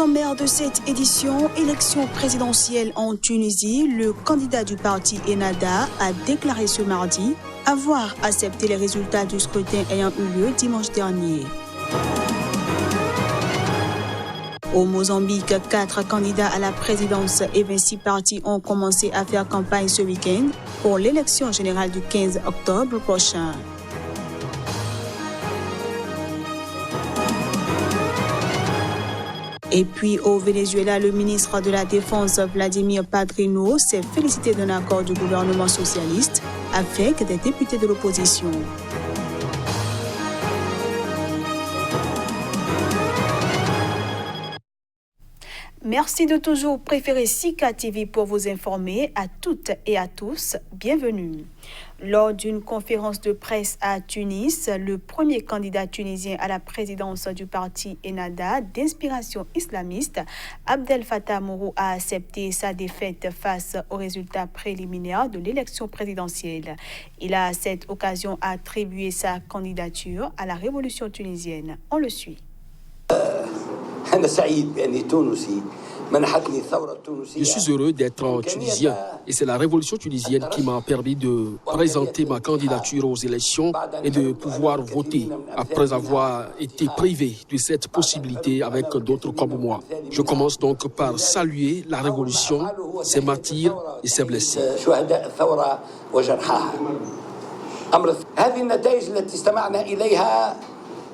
sommaire de cette édition, élection présidentielle en Tunisie, le candidat du parti Ennahda a déclaré ce mardi avoir accepté les résultats du scrutin ayant eu lieu dimanche dernier. Au Mozambique, 4 candidats à la présidence et 26 partis ont commencé à faire campagne ce week-end pour l'élection générale du 15 octobre prochain. Et puis au Venezuela, le ministre de la Défense Vladimir Padrino s'est félicité d'un accord du gouvernement socialiste avec des députés de l'opposition. Merci de toujours préférer Sika TV pour vous informer. À toutes et à tous, bienvenue. Lors d'une conférence de presse à Tunis, le premier candidat tunisien à la présidence du parti Ennahda d'inspiration islamiste, Abdel Fattah Mourou, a accepté sa défaite face aux résultats préliminaires de l'élection présidentielle. Il a à cette occasion attribué sa candidature à la révolution tunisienne. On le suit. Je suis heureux d'être tunisien et c'est la révolution tunisienne qui m'a permis de présenter ma candidature aux élections et de pouvoir voter après avoir été privé de cette possibilité avec d'autres comme moi. Je commence donc par saluer la révolution, ses martyrs et ses blessés.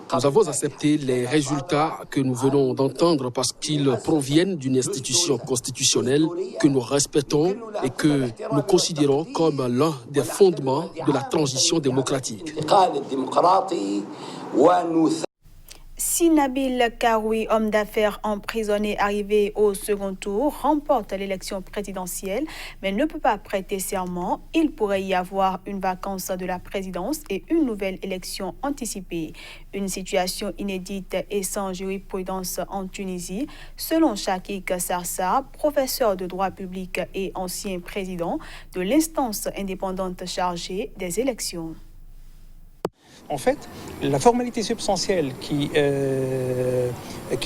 Nous avons accepté les résultats que nous venons d'entendre parce qu'ils proviennent d'une institution constitutionnelle que nous respectons et que nous considérons comme l'un des fondements de la transition démocratique. Si Nabil Karoui, homme d'affaires emprisonné arrivé au second tour, remporte l'élection présidentielle, mais ne peut pas prêter serment, il pourrait y avoir une vacance de la présidence et une nouvelle élection anticipée. Une situation inédite et sans jurisprudence en Tunisie, selon Chakik Sarsa, professeur de droit public et ancien président de l'instance indépendante chargée des élections. En fait, la formalité substantielle qui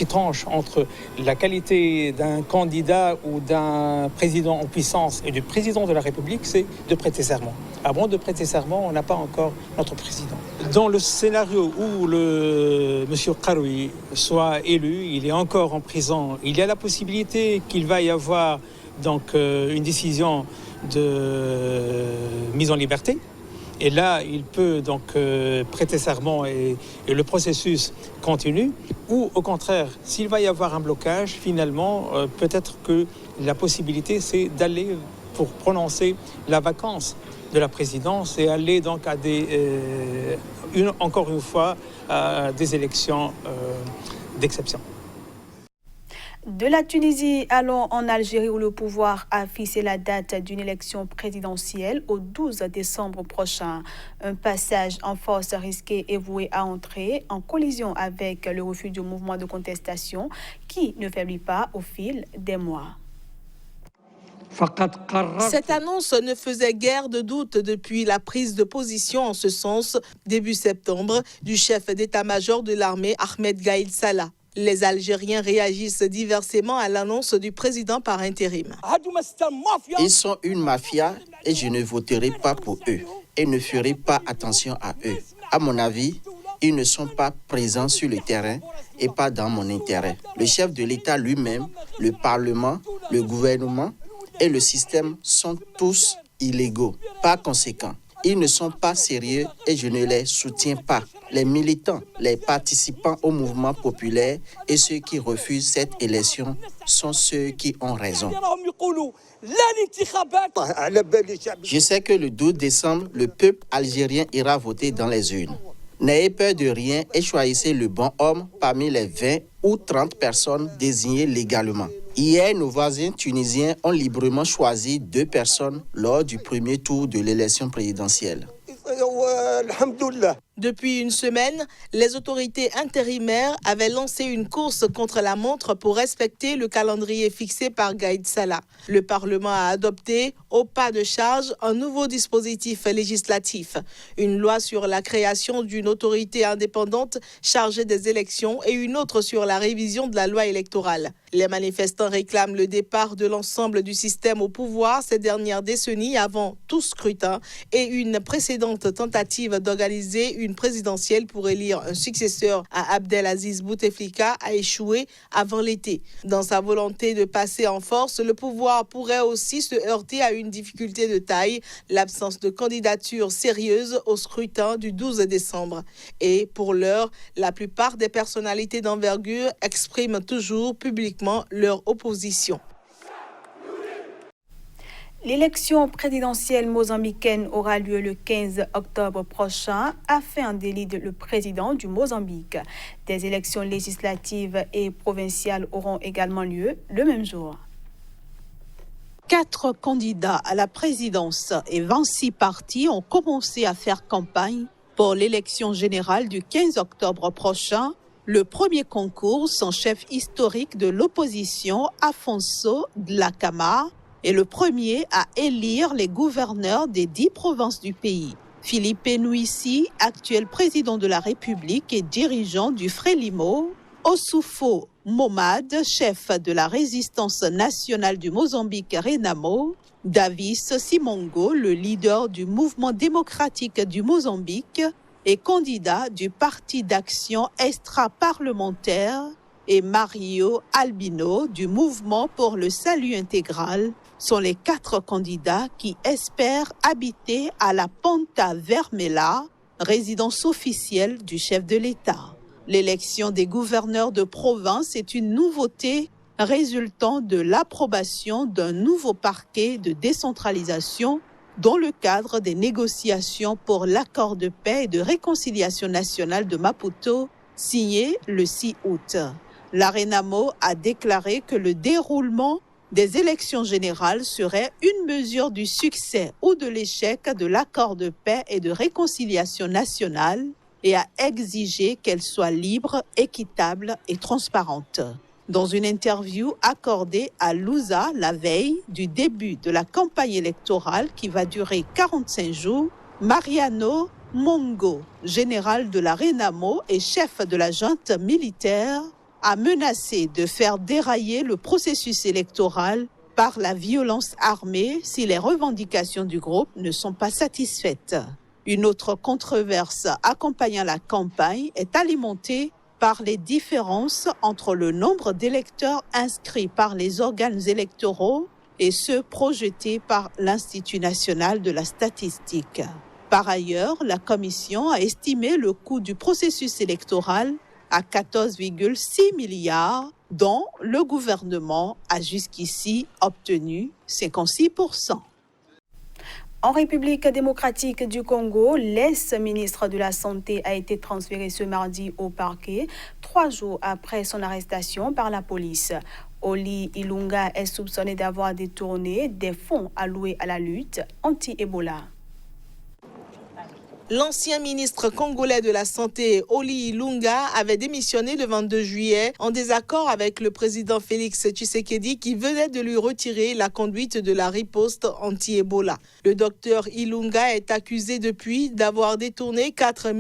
tranche entre la qualité d'un candidat ou d'un président en puissance et du président de la République, c'est de prêter serment. Avant de prêter serment, on n'a pas encore notre président. Dans le scénario où M. Karoui soit élu, il est encore en prison. Il y a la possibilité qu'il va y avoir donc, une décision de mise en liberté. Et là, il peut donc prêter serment et le processus continue. Ou au contraire, s'il va y avoir un blocage, finalement, peut-être que la possibilité, c'est d'aller pour prononcer la vacance de la présidence et aller donc à encore une fois à des élections d'exception. De la Tunisie, allons en Algérie où le pouvoir a fixé la date d'une élection présidentielle au 12 décembre prochain. Un passage en force risqué est voué à entrer en collision avec le refus du mouvement de contestation qui ne faiblit pas au fil des mois. Cette annonce ne faisait guère de doute depuis la prise de position en ce sens début septembre du chef d'état-major de l'armée Ahmed Gaïd Salah. Les Algériens réagissent diversement à l'annonce du président par intérim. Ils sont une mafia et je ne voterai pas pour eux et ne ferai pas attention à eux. À mon avis, ils ne sont pas présents sur le terrain et pas dans mon intérêt. Le chef de l'État lui-même, le Parlement, le gouvernement et le système sont tous illégaux. Par conséquent, ils ne sont pas sérieux et je ne les soutiens pas. Les militants, les participants au mouvement populaire et ceux qui refusent cette élection sont ceux qui ont raison. Je sais que le 12 décembre, le peuple algérien ira voter dans les urnes. N'ayez peur de rien et choisissez le bon homme parmi les 20 ou 30 personnes désignées légalement. Hier, nos voisins tunisiens ont librement choisi 2 personnes lors du premier tour de l'élection présidentielle. Depuis une semaine, les autorités intérimaires avaient lancé une course contre la montre pour respecter le calendrier fixé par Gaïd Salah. Le Parlement a adopté, au pas de charge, un nouveau dispositif législatif. Une loi sur la création d'une autorité indépendante chargée des élections et une autre sur la révision de la loi électorale. Les manifestants réclament le départ de l'ensemble du système au pouvoir ces dernières décennies avant tout scrutin et une précédente tentative d'organiser une présidentielle pour élire un successeur à Abdelaziz Bouteflika a échoué avant l'été. Dans sa volonté de passer en force, le pouvoir pourrait aussi se heurter à une difficulté de taille, l'absence de candidature sérieuse au scrutin du 12 décembre. Et pour l'heure, la plupart des personnalités d'envergure expriment toujours publiquement leur opposition. L'élection présidentielle mozambicaine aura lieu le 15 octobre prochain, a fait un délit le président du Mozambique. Des élections législatives et provinciales auront également lieu le même jour. 4 candidats à la présidence et 26 partis ont commencé à faire campagne pour l'élection générale du 15 octobre prochain. Le premier concours, son chef historique de l'opposition, Afonso Dhlakama, est le premier à élire les gouverneurs des 10 provinces du pays. Philippe Nouissi, actuel président de la République et dirigeant du Frélimo, Ossufo Momad, chef de la résistance nationale du Mozambique Renamo, Davis Simongo, le leader du mouvement démocratique du Mozambique et candidat du Parti d'action extra-parlementaire, et Mario Albino du Mouvement pour le salut intégral sont les 4 candidats qui espèrent habiter à la Ponta Vermelha, résidence officielle du chef de l'État. L'élection des gouverneurs de province est une nouveauté résultant de l'approbation d'un nouveau parquet de décentralisation dans le cadre des négociations pour l'accord de paix et de réconciliation nationale de Maputo, signé le 6 août. La Renamo a déclaré que le déroulement des élections générales serait une mesure du succès ou de l'échec de l'accord de paix et de réconciliation nationale et a exigé qu'elle soit libre, équitable et transparente. Dans une interview accordée à Lusa la veille du début de la campagne électorale qui va durer 45 jours, Mariano Mongo, général de la Renamo et chef de la junte militaire, a menacé de faire dérailler le processus électoral par la violence armée si les revendications du groupe ne sont pas satisfaites. Une autre controverse accompagnant la campagne est alimentée par les différences entre le nombre d'électeurs inscrits par les organes électoraux et ceux projetés par l'Institut national de la statistique. Par ailleurs, la Commission a estimé le coût du processus électoral à 14,6 milliards, dont le gouvernement a jusqu'ici obtenu 56%. En République démocratique du Congo, l'ex-ministre de la Santé a été transféré ce mardi au parquet, 3 jours après son arrestation par la police. Oli Ilunga est soupçonné d'avoir détourné des fonds alloués à la lutte anti-Ebola. L'ancien ministre congolais de la Santé, Oli Ilunga, avait démissionné le 22 juillet en désaccord avec le président Félix Tshisekedi qui venait de lui retirer la conduite de la riposte anti-Ebola. Le docteur Ilunga est accusé depuis d'avoir détourné 4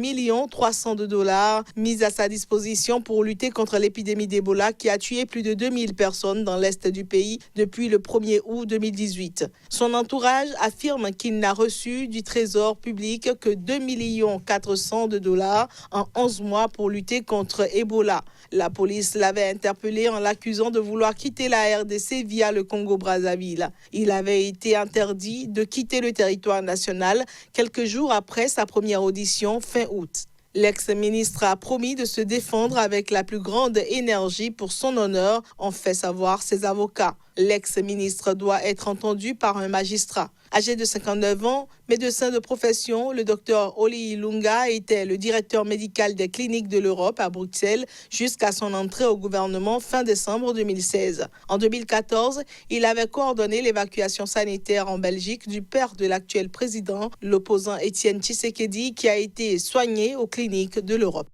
300 000 $ mis à sa disposition pour lutter contre l'épidémie d'Ebola qui a tué plus de 2000 personnes dans l'est du pays depuis le 1er août 2018. Son entourage affirme qu'il n'a reçu du trésor public que 2 400 000 $ en 11 mois pour lutter contre Ebola. La police l'avait interpellé en l'accusant de vouloir quitter la RDC via le Congo-Brazzaville. Il avait été interdit de quitter le territoire national quelques jours après sa première audition fin août. L'ex-ministre a promis de se défendre avec la plus grande énergie pour son honneur, ont fait savoir ses avocats. L'ex-ministre doit être entendu par un magistrat. Âgé de 59 ans, médecin de profession, le docteur Oli Ilunga était le directeur médical des cliniques de l'Europe à Bruxelles jusqu'à son entrée au gouvernement fin décembre 2016. En 2014, il avait coordonné l'évacuation sanitaire en Belgique du père de l'actuel président, l'opposant Étienne Tshisekedi, qui a été soigné aux cliniques de l'Europe.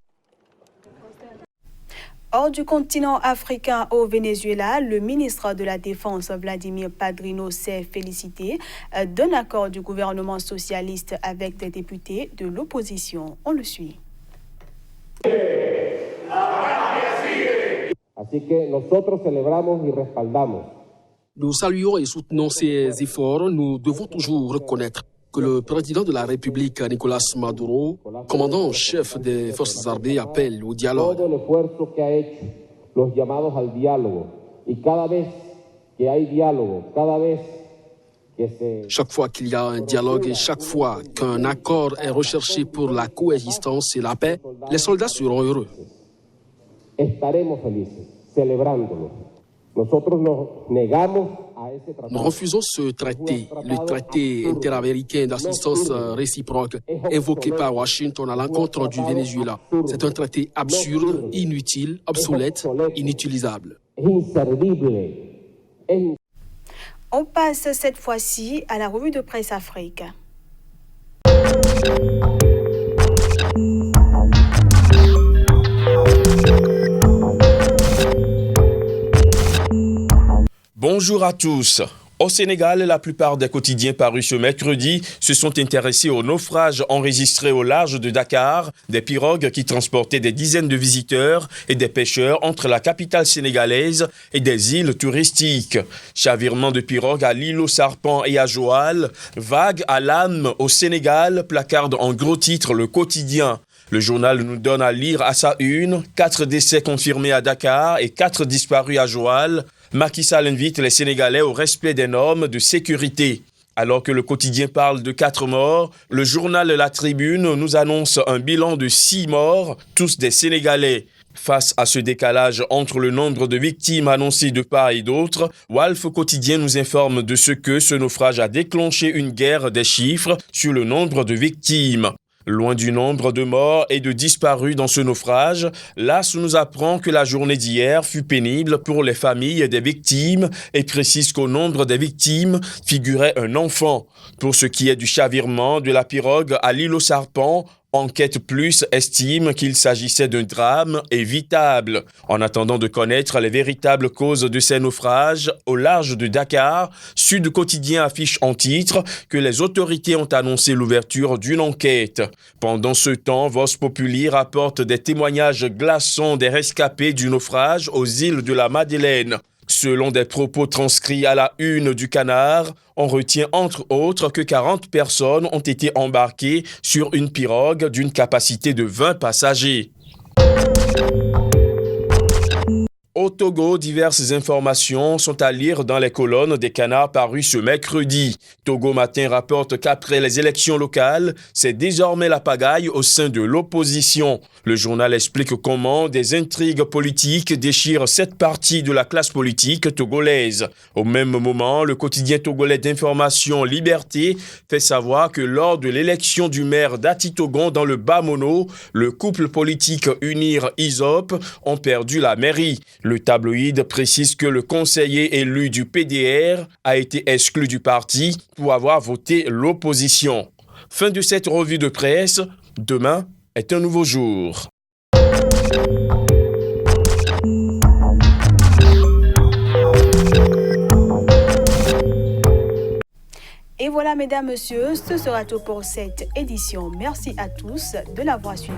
Hors du continent africain au Venezuela, le ministre de la Défense Vladimir Padrino s'est félicité d'un accord du gouvernement socialiste avec des députés de l'opposition. On le suit. Nous saluons et soutenons ces efforts. Nous devons toujours reconnaître que le président de la République, Nicolas Maduro, commandant en chef des forces armées, appelle au dialogue. Chaque fois qu'il y a un dialogue et chaque fois qu'un accord est recherché pour la coexistence et la paix, les soldats seront heureux. Nous refusons ce traité, le traité interaméricain d'assistance réciproque évoqué par Washington à l'encontre du Venezuela. C'est un traité absurde, inutile, obsolète, inutilisable. On passe cette fois-ci à la revue de presse Afrique. Bonjour à tous. Au Sénégal, la plupart des quotidiens parus ce mercredi se sont intéressés aux naufrages enregistrés au large de Dakar, des pirogues qui transportaient des dizaines de visiteurs et des pêcheurs entre la capitale sénégalaise et des îles touristiques. Chavirement de pirogues à l'île aux Sarpents et à Joal, vagues à l'âme au Sénégal, placarde en gros titre le quotidien. Le journal nous donne à lire à sa une 4 décès confirmés à Dakar et 4 disparus à Joal. Macky Sall invite les Sénégalais au respect des normes de sécurité. Alors que le quotidien parle de 4 morts, le journal La Tribune nous annonce un bilan de 6 morts, tous des Sénégalais. Face à ce décalage entre le nombre de victimes annoncées de part et d'autre, Walf Quotidien nous informe de ce que ce naufrage a déclenché une guerre des chiffres sur le nombre de victimes. Loin du nombre de morts et de disparus dans ce naufrage, l'AS nous apprend que la journée d'hier fut pénible pour les familles des victimes et précise qu'au nombre des victimes figurait un enfant. Pour ce qui est du chavirement de la pirogue à l'île aux Sarpents, Enquête Plus estime qu'il s'agissait d'un drame évitable. En attendant de connaître les véritables causes de ces naufrages, au large de Dakar, Sud Quotidien affiche en titre que les autorités ont annoncé l'ouverture d'une enquête. Pendant ce temps, Vox Populi rapporte des témoignages glaçants des rescapés du naufrage aux îles de la Madeleine. Selon des propos transcrits à la une du Canard, on retient entre autres que 40 personnes ont été embarquées sur une pirogue d'une capacité de 20 passagers. Au Togo, diverses informations sont à lire dans les colonnes des Canards parus ce mercredi. Togo Matin rapporte qu'après les élections locales, c'est désormais la pagaille au sein de l'opposition. Le journal explique comment des intrigues politiques déchirent cette partie de la classe politique togolaise. Au même moment, le quotidien togolais d'information Liberté fait savoir que lors de l'élection du maire d'Atitogon dans le Bas-Mono, le couple politique Unir Isop ont perdu la mairie. Le tabloïd précise que le conseiller élu du PDR a été exclu du parti pour avoir voté l'opposition. Fin de cette revue de presse. Demain est un nouveau jour. Et voilà, mesdames, messieurs, ce sera tout pour cette édition. Merci à tous de l'avoir suivi.